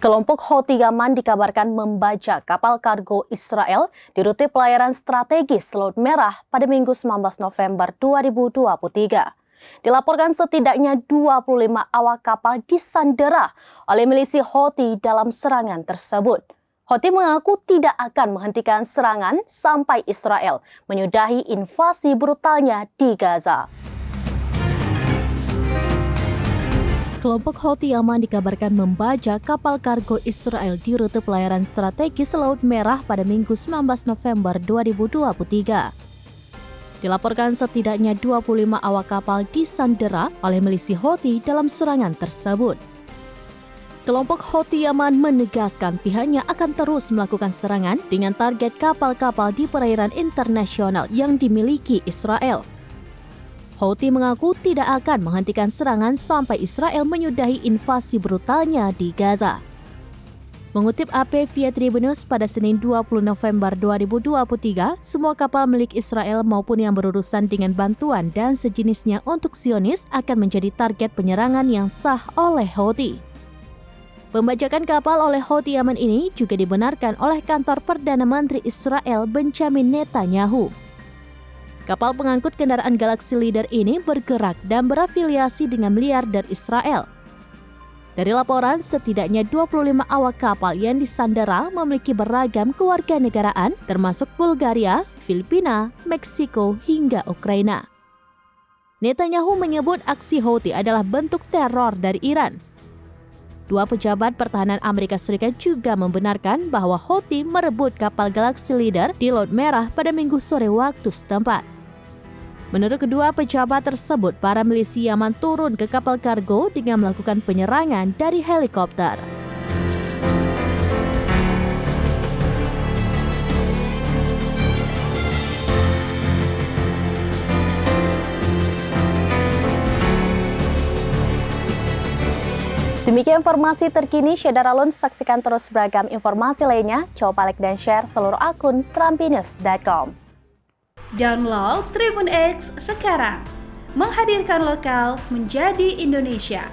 Kelompok Houthi Yaman dikabarkan membajak kapal kargo Israel di rute pelayaran strategis Laut Merah pada Minggu 19 November 2023. Dilaporkan setidaknya 25 awak kapal disandera oleh milisi Houthi dalam serangan tersebut. Houthi mengaku tidak akan menghentikan serangan sampai Israel menyudahi invasi brutalnya di Gaza. Kelompok Houthi Yaman dikabarkan membajak kapal kargo Israel di rute pelayaran strategis Laut Merah pada Minggu 19 November 2023. Dilaporkan setidaknya 25 awak kapal disandera oleh milisi Houthi dalam serangan tersebut. Kelompok Houthi Yaman menegaskan pihaknya akan terus melakukan serangan dengan target kapal-kapal di perairan internasional yang dimiliki Israel. Houthi mengaku tidak akan menghentikan serangan sampai Israel menyudahi invasi brutalnya di Gaza. Mengutip AP via Tribunnews pada Senin 20 November 2023, semua kapal milik Israel maupun yang berurusan dengan bantuan dan sejenisnya untuk Zionis akan menjadi target penyerangan yang sah oleh Houthi. Pembajakan kapal oleh Houthi Yaman ini juga dibenarkan oleh kantor Perdana Menteri Israel Benjamin Netanyahu. Kapal pengangkut kendaraan Galaxy Leader ini bergerak dan berafiliasi dengan miliarder Israel. Dari laporan, setidaknya 25 awak kapal yang disandera memiliki beragam kewarganegaraan, termasuk Bulgaria, Filipina, Meksiko, hingga Ukraina. Netanyahu menyebut aksi Houthi adalah bentuk teror dari Iran. Dua pejabat pertahanan Amerika Serikat juga membenarkan bahwa Houthi merebut kapal Galaxy Leader di Laut Merah pada Minggu sore waktu setempat. Menurut kedua pejabat tersebut, para milisi Yaman turun ke kapal kargo dengan melakukan penyerangan dari helikopter. Demikian informasi terkini, Syedaralun. Saksikan terus beragam informasi lainnya. Coba like dan share seluruh akun serampinews.com. Download Tribun X sekarang, menghadirkan lokal menjadi Indonesia.